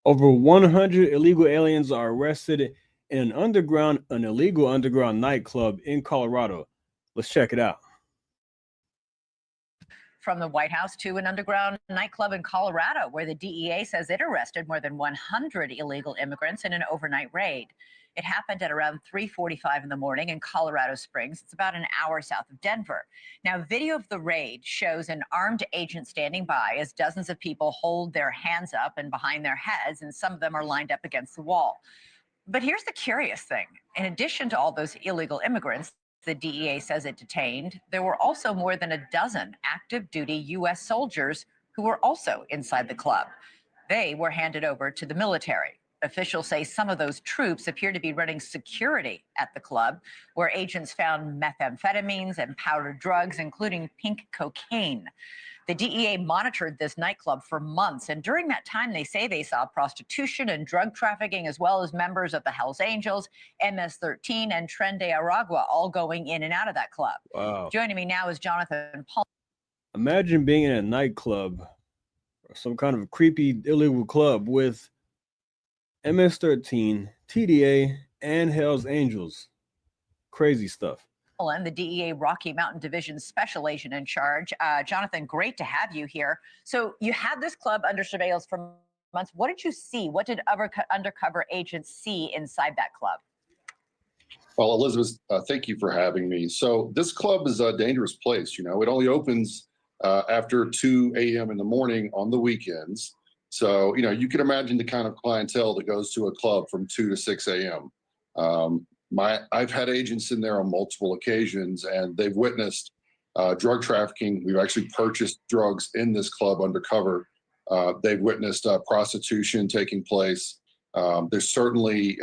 Over 100 illegal aliens are arrested in an illegal underground nightclub in Colorado. Let's check it out. From the White House to an underground nightclub in Colorado, where the DEA says it arrested more than 100 illegal immigrants in an overnight raid. It happened at around 3:45 in the morning in Colorado Springs. It's about an hour south of Denver. Now, video of the raid shows an armed agent standing by as dozens of people hold their hands up and behind their heads, and some of them are lined up against the wall. But here's the curious thing. In addition to all those illegal immigrants the DEA says it detained, there were also more than a dozen active duty U.S. soldiers who were also inside the club. They were handed over to the military. Officials say some of those troops appear to be running security at the club, where agents found methamphetamines and powdered drugs, including pink cocaine. The DEA monitored this nightclub for months, and during that time, they say they saw prostitution and drug trafficking, as well as members of the Hells Angels, MS-13, and Tren de Aragua, all going in and out of that club. Wow. Joining me now is Jonathan Paul. Imagine being in a nightclub or some kind of creepy illegal club with MS-13, TDA, and Hells Angels. Crazy stuff. The DEA Rocky Mountain Division Special Agent in charge. Jonathan, great to have you here. So you had this club under surveillance for months. What did you see? What did undercover agents see inside that club? Well, Elizabeth, thank you for having me. So this club is a dangerous place. You know, it only opens after 2 a.m. in the morning on the weekends. So, you know, you can imagine the kind of clientele that goes to a club from 2 to 6 a.m. I've had agents in there on multiple occasions, and they've witnessed drug trafficking. We've actually purchased drugs in this club undercover. They've witnessed prostitution taking place. There's certainly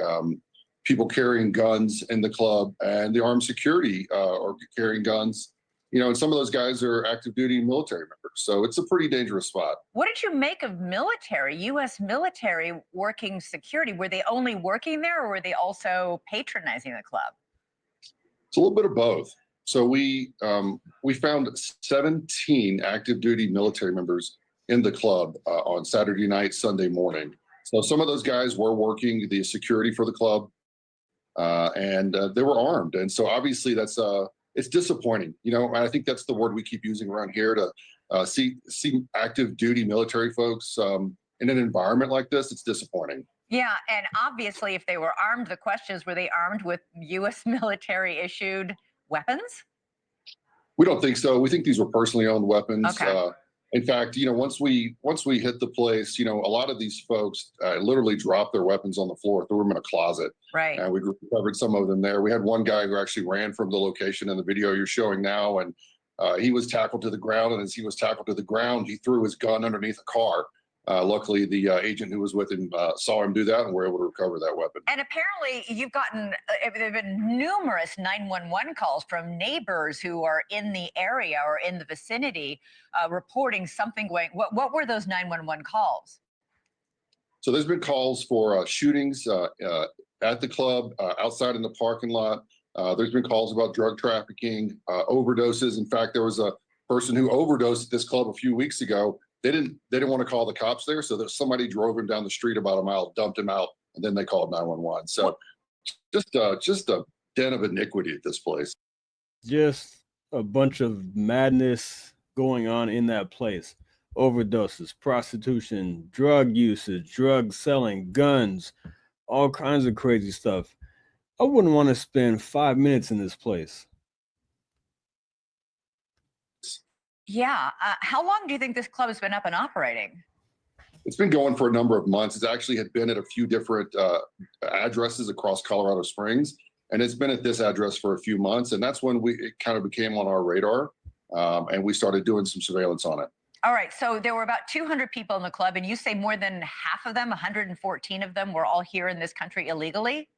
people carrying guns in the club, and the armed security are carrying guns. You know, and some of those guys are active duty military members. So it's a pretty dangerous spot. What did you make of military, U.S. military working security? Were they only working there, or were they also patronizing the club? It's a little bit of both. So we found 17 active duty military members in the club on Saturday night, Sunday morning. So some of those guys were working the security for the club, and they were armed. And so obviously that's it's disappointing, you know. I think that's the word we keep using around here to see active duty military folks in an environment like this. It's disappointing. Yeah, and obviously, if they were armed, the question is, were they armed with U.S. military issued weapons? We don't think so. We think these were personally owned weapons. Okay. In fact, you know, once we hit the place, you know, a lot of these folks literally dropped their weapons on the floor, threw them in a closet. Right. And we recovered some of them there. We had one guy who actually ran from the location in the video you're showing now, and he was tackled to the ground. And as he was tackled to the ground, he threw his gun underneath a car. Luckily, the agent who was with him saw him do that, and were able to recover that weapon. And apparently, you've gotten there have been numerous 911 calls from neighbors who are in the area or in the vicinity reporting something going. What were those 911 calls? So there's been calls for shootings at the club, outside in the parking lot. There's been calls about drug trafficking, overdoses. In fact, there was a person who overdosed at this club a few weeks ago. They didn't want to call the cops there, so somebody drove him down the street about a mile, dumped him out, and then they called 911. So just a den of iniquity at this place. Just a bunch of madness going on in that place. Overdoses, prostitution, drug usage, drug selling, guns, all kinds of crazy stuff. I wouldn't want to spend 5 minutes in this place. Yeah. How long do you think this club has been up and operating? It's been going for a number of months. It's actually had been at a few different addresses across Colorado Springs, and it's been at this address for a few months. And that's when it kind of became on our radar, and we started doing some surveillance on it. All right. So there were about 200 people in the club, and you say more than half of them, 114 of them, were all here in this country illegally?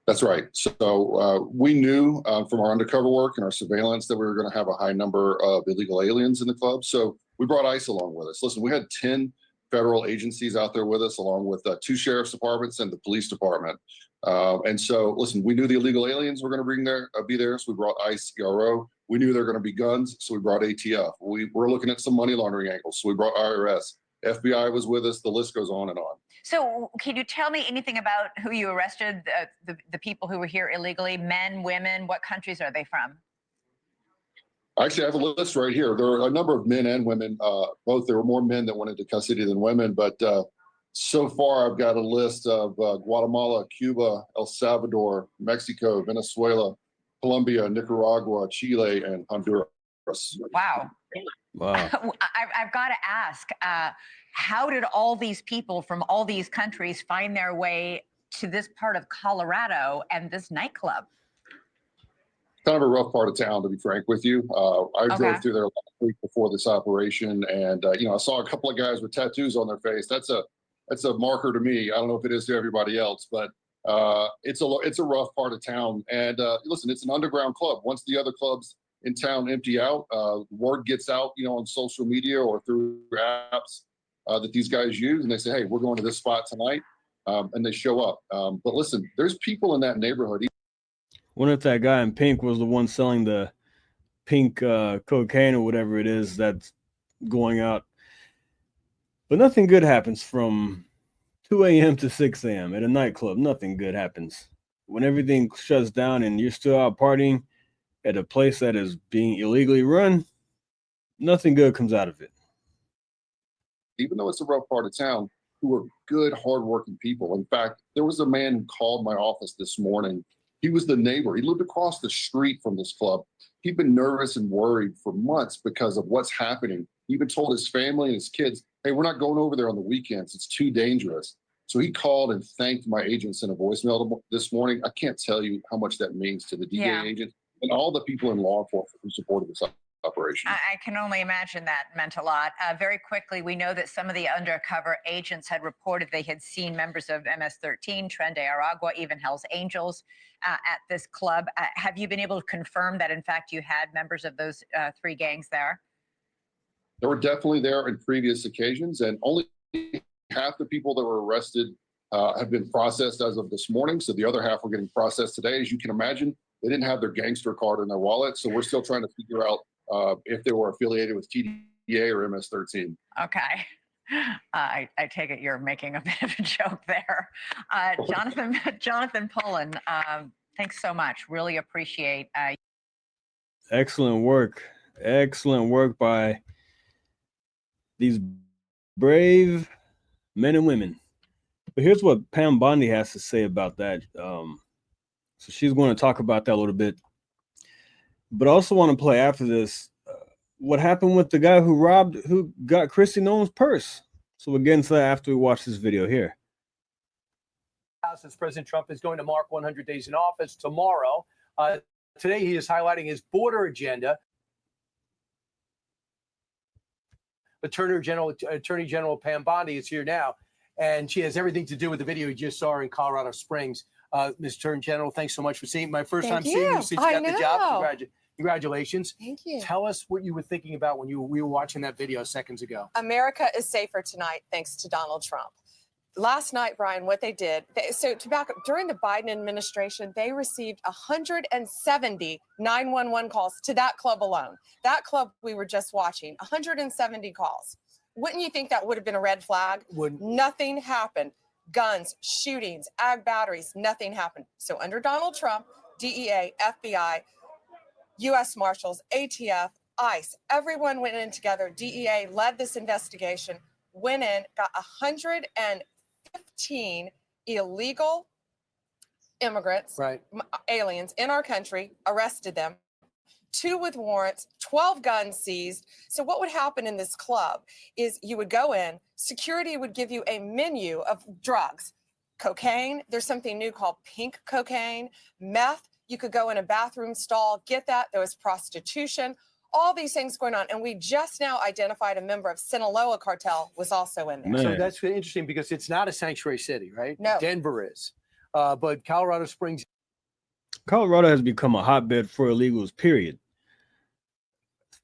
That's right. So we knew from our undercover work and our surveillance that we were going to have a high number of illegal aliens in the club. So we brought ICE along with us. Listen, we had 10 federal agencies out there with us, along with 2 sheriff's departments and the police department. And so, listen, we knew the illegal aliens were going to be there. So we brought ICE, CRO. We knew there were going to be guns. So we brought ATF. We were looking at some money laundering angles. So we brought IRS, FBI was with us. The list goes on and on. So, can you tell me anything about who you arrested? The people who were here illegally, men, women. What countries are they from? Actually, I have a list right here. There are a number of men and women. Both there were more men that went into custody than women, but so far I've got a list of Guatemala, Cuba, El Salvador, Mexico, Venezuela, Colombia, Nicaragua, Chile, and Honduras. Wow. Wow. I've got to ask, how did all these people from all these countries find their way to this part of Colorado and this nightclub? Kind of a rough part of town, to be frank with you. I Okay. drove through there last week before this operation, and I saw a couple of guys with tattoos on their face. That's a marker to me. I don't know if it is to everybody else, but it's a rough part of town. And listen, it's an underground club. Once the other clubs in town empty out, word gets out, on social media or through apps that these guys use, and they say, "Hey, we're going to this spot tonight," and they show up. But listen, there's people in that neighborhood. Wonder if that guy in pink was the one selling the pink cocaine or whatever it is that's going out. But nothing good happens from 2 a.m. to 6 a.m. at a nightclub. Nothing good happens. When everything shuts down and you're still out partying at a place that is being illegally run, nothing good comes out of it. Even though it's a rough part of town, who are good, hardworking people. In fact, there was a man who called my office this morning. He was the neighbor. He lived across the street from this club. He'd been nervous and worried for months because of what's happening. He even told his family and his kids, "Hey, we're not going over there on the weekends. It's too dangerous." So he called and thanked my agents in a voicemail this morning. I can't tell you how much that means to the DA agent and all the people in law enforcement who supported this operation. I can only imagine that meant a lot. Very quickly, we know that some of the undercover agents had reported they had seen members of MS-13, Tren de Aragua, even Hell's Angels at this club. Have you been able to confirm that, in fact, you had members of those three gangs there? They were definitely there in previous occasions, and only half the people that were arrested have been processed as of this morning. So the other half were getting processed today. As you can imagine, they didn't have their gangster card in their wallet. So we're still trying to figure out if they were affiliated with TDA or MS-13. Okay. I take it you're making a bit of a joke there. Jonathan Pullen, thanks so much. Really appreciate Excellent work. Excellent work by these brave men and women. But here's what Pam Bondi has to say about that. So she's going to talk about that a little bit. But I also want to play after this what happened with the guy who got Kristi Noem's purse. So we'll get into that after we watch this video here. As President Trump is going to mark 100 days in office tomorrow. Today, he is highlighting his border agenda. Attorney General Pam Bondi is here now, and she has everything to do with the video you just saw in Colorado Springs. Ms. Attorney General, thanks so much for seeing my first time seeing you since you got the job. Congratulations. Thank you. Tell us what you were thinking about when we were watching that video seconds ago. America is safer tonight thanks to Donald Trump. Last night, Brian, what they did, to back up, during the Biden administration, they received 170 911 calls to that club alone. That club we were just watching, 170 calls. Wouldn't you think that would have been a red flag? Wouldn't. Nothing happened. Guns, shootings, ag batteries, nothing happened. So under Donald Trump, DEA, FBI, U.S. Marshals, ATF, ICE, everyone went in together. DEA led this investigation, went in, got 115 illegal immigrants, aliens in our country, arrested them, 2 with warrants, 12 guns seized. So what would happen in this club is you would go in, security would give you a menu of drugs, cocaine, there's something new called pink cocaine, meth, you could go in a bathroom stall, get that, there was prostitution, all these things going on. And we just now identified a member of Sinaloa cartel was also in there. Man. So that's interesting because it's not a sanctuary city, right? No. Denver is. But Colorado Springs. Colorado has become a hotbed for illegals, period.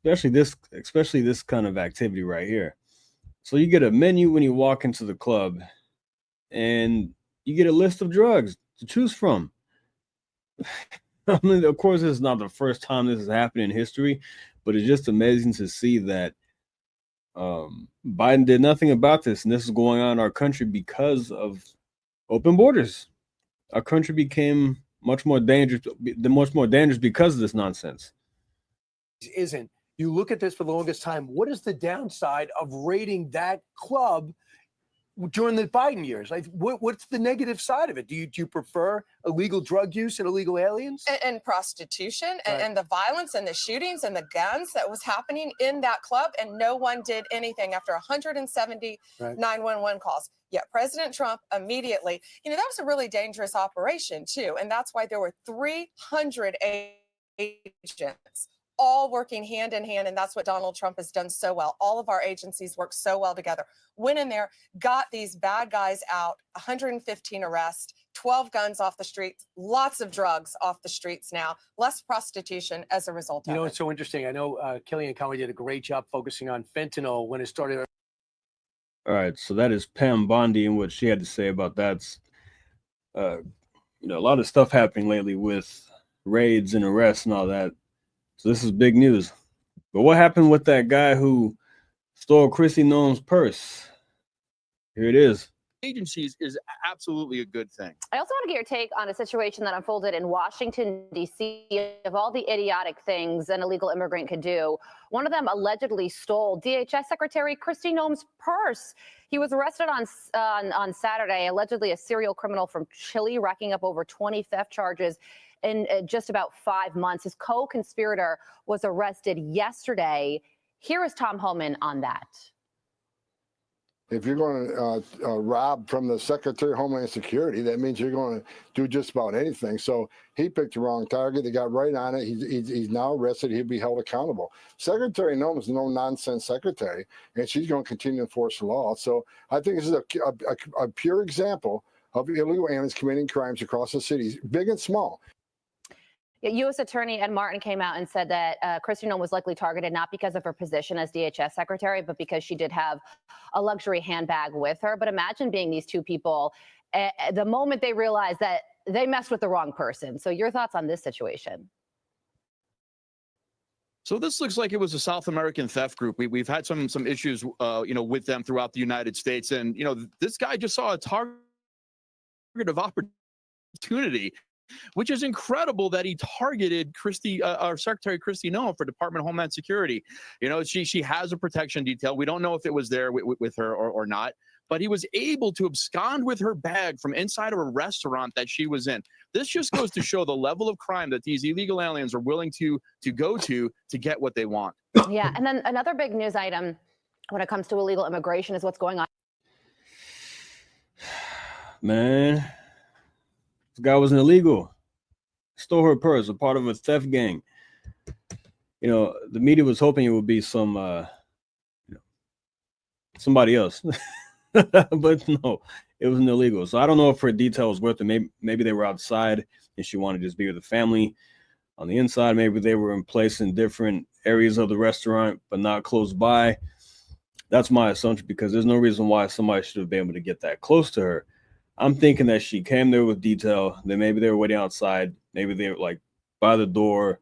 Especially this kind of activity right here. So you get a menu when you walk into the club, and you get a list of drugs to choose from. I mean, of course, this is not the first time this has happened in history, but it's just amazing to see that Biden did nothing about this, and this is going on in our country because of open borders. Our country became much more dangerous because of this nonsense. Isn't. You look at this for the longest time. What is the downside of raiding that club during the Biden years? Like, what's the negative side of it? Do you prefer illegal drug use and illegal aliens? And prostitution Right. and the violence and the shootings and the guns that was happening in that club, and no one did anything after 170 Right. 911 calls. Yet President Trump immediately, that was a really dangerous operation too. And that's why there were 300 agents all working hand in hand. And that's what Donald Trump has done so well. All of our agencies work so well together. Went in there, got these bad guys out, 115 arrests, 12 guns off the streets, lots of drugs off the streets now, less prostitution as a result of it. It's so interesting. I know Kellyanne Conway did a great job focusing on fentanyl when it started. All right, so that is Pam Bondi and what she had to say about that. A lot of stuff happening lately with raids and arrests and all that. So this is big news. But what happened with that guy who stole Kristi Noem's purse? Here it is. Agencies is absolutely a good thing. I also want to get your take on a situation that unfolded in Washington, D.C. Of all the idiotic things an illegal immigrant could do, one of them allegedly stole DHS Secretary Kristi Noem's purse. He was arrested on Saturday, allegedly a serial criminal from Chile, racking up over 20 theft charges in just about 5 months. His co-conspirator was arrested yesterday. Here is Tom Homan on that. If you're going to rob from the Secretary of Homeland Security, that means you're going to do just about anything. So he picked the wrong target. They got right on it. He's now arrested. He'll be held accountable. Secretary Noem is no nonsense secretary, and she's going to continue to enforce the law. So I think this is a pure example of illegal aliens committing crimes across the cities, big and small. U.S. Attorney Ed Martin came out and said that Kristi Noem was likely targeted not because of her position as DHS secretary, but because she did have a luxury handbag with her. But imagine being these two people the moment they realize that they messed with the wrong person. So your thoughts on this situation? So this looks like it was a South American theft group. We've had some issues, with them throughout the United States, and this guy just saw a target of opportunity, which is incredible that he targeted Secretary Kristi Noem for Department of Homeland Security. She has a protection detail. We don't know if it was there with her or not, but he was able to abscond with her bag from inside of a restaurant that she was in. This just goes to show the level of crime that these illegal aliens are willing to go to get what they want. Yeah, and then another big news item when it comes to illegal immigration is what's going on. Man, this guy wasn't illegal. Stole her purse, a part of a theft gang. The media was hoping it would be somebody else. But no, it wasn't illegal. So I don't know if her detail was worth it. Maybe they were outside and she wanted to just be with the family. On the inside, maybe they were in place in different areas of the restaurant, but not close by. That's my assumption, because there's no reason why somebody should have been able to get that close to her. I'm thinking that she came there with detail. Then maybe they were waiting outside. Maybe they were like by the door,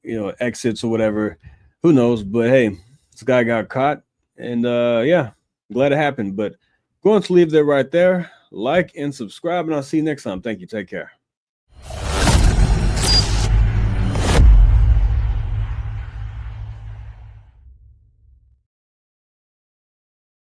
exits or whatever. Who knows? But hey, this guy got caught, and yeah, glad it happened. But going to leave that right there. Like and subscribe, and I'll see you next time. Thank you. Take care.